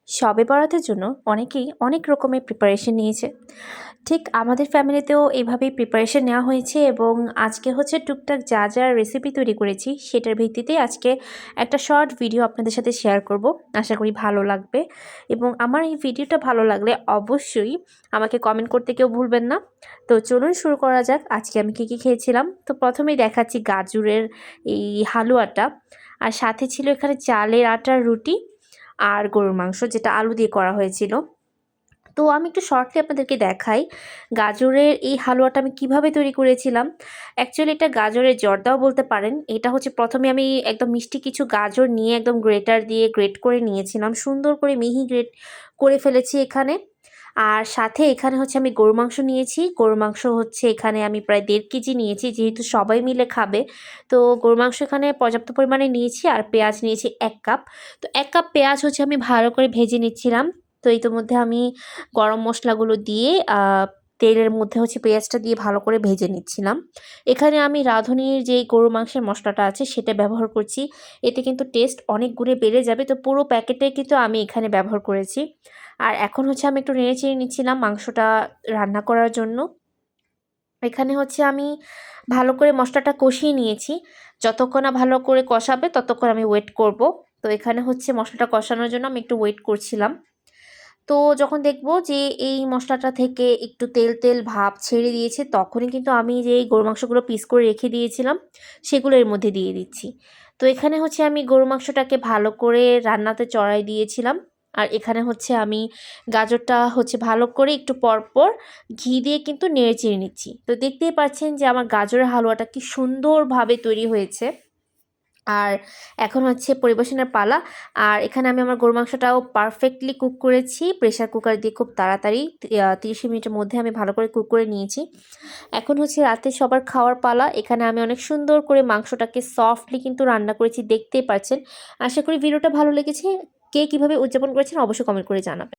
শবে বরাতের জন্য অনেকেই অনেক রকমের প্রিপারেশন নিয়েছে। ঠিক আমাদের ফ্যামিলিতেও এইভাবেই প্রিপারেশন নেওয়া হয়েছে এবং আজকে হচ্ছে টুকটাক যা যা রেসিপি তৈরি করেছি সেটার ভিত্তিতেই আজকে একটা শর্ট ভিডিও আপনাদের সাথে শেয়ার করব। আশা করি ভালো লাগবে এবং আমার এই ভিডিওটা ভালো লাগলে অবশ্যই আমাকে কমেন্ট করতে কেউ ভুলবেন না। তো চলুন শুরু করা যাক। আজকে আমি কী কী খেয়েছিলাম। তো প্রথমেই দেখাচ্ছি গাজরের এই হালুয়াটা, আর সাথে ছিল এখানে চালের আটার রুটি আর গরুর মাংস, যেটা আলু দিয়ে করা হয়েছিল। তো আমি একটু শর্টলি আপনাদেরকে দেখাই গাজরের এই হালুয়াটা আমি কিভাবে তৈরি করেছিলাম। অ্যাকচুয়ালি এটা গাজরের জর্দাও বলতে পারেন। এটা হচ্ছে প্রথমে আমি একদম মিষ্টি কিছু গাজর নিয়ে একদম গ্রেটার দিয়ে গ্রেট করে নিয়েছিলাম, সুন্দর করে মিহি গ্রেট করে ফেলেছি এখানে। আর সাথে এখানে হচ্ছে আমি গরুর মাংস নিয়েছি। গরুর মাংস হচ্ছে এখানে আমি প্রায় 1.5 কেজি নিয়েছি, যেহেতু সবাই মিলে খাবে। তো গরুর মাংস এখানে পর্যাপ্ত পরিমাণে নিয়েছি। আর পেঁয়াজ নিয়েছি 1 কাপ। তো 1 কাপ পেঁয়াজ হচ্ছে আমি ভালো করে ভেজে নিচ্ছিলাম। তো ইতোমধ্যে আমি গরম মশলাগুলো দিয়ে তেলের মধ্যে হচ্ছে পেঁয়াজটা দিয়ে ভালো করে ভেজে নিচ্ছিলাম। এখানে আমি রাঁধুনির যেই গরুর মাংসের মশলাটা আছে সেটা ব্যবহার করছি। এতে কিন্তু টেস্ট অনেক গুণে বেড়ে যাবে। তো পুরো প্যাকেটে কিন্তু আমি এখানে ব্যবহার করেছি। আর এখন হচ্ছে আমি একটু নেড়েচেড়ে নিচ্ছিলাম মাংসটা রান্না করার জন্য। এখানে হচ্ছে আমি ভালো করে মশলাটা কষিয়ে নিয়েছি। যতক্ষণ না ভালো করে কষাবে ততক্ষণ আমি ওয়েট করব। তো এখানে হচ্ছে মশলাটা কষানোর জন্য আমি একটু ওয়েট করছিলাম। তো যখন দেখব যে এই মশলাটা থেকে একটু তেল তেল ভাব ছেড়ে দিয়েছে, তখনই কিন্তু আমি যে এই গরু মাংসগুলো পিস করে রেখে দিয়েছিলাম সেগুলো এর মধ্যে দিয়ে দিচ্ছি। তো এখানে হচ্ছে আমি গরু মাংসটাকে ভালো করে রান্নাতে চড়াই দিয়েছিলাম। আর এখানে হচ্ছে আমি গাজরটা হচ্ছে ভালো করে একটু পরপর ঘি দিয়ে কিন্তু নেড়ে চেড়ে নিচ্ছি। তো দেখতেই পাচ্ছেন যে আমার গাজরের হালুয়াটা কি সুন্দরভাবে তৈরি হয়েছে। আর এখন হচ্ছে পরিবেশনের পালা। আর এখানে আমি আমার গরু মাংসটাও পারফেক্টলি কুক করেছি প্রেসার কুকার দিয়ে, খুব তাড়াতাড়ি 30 মিনিটের মধ্যে আমি ভালো করে কুক করে নিয়েছি। এখন হচ্ছে রাতে সবার খাওয়ার পালা। এখানে আমি অনেক সুন্দর করে মাংসটাকে সফটলি কিন্তু রান্না করেছি, দেখতেই পাচ্ছেন। আশা করি ভিডিওটা ভালো লেগেছে। কে কীভাবে উদযাপন করেছেন অবশ্যই কমেন্ট করে জানাবেন।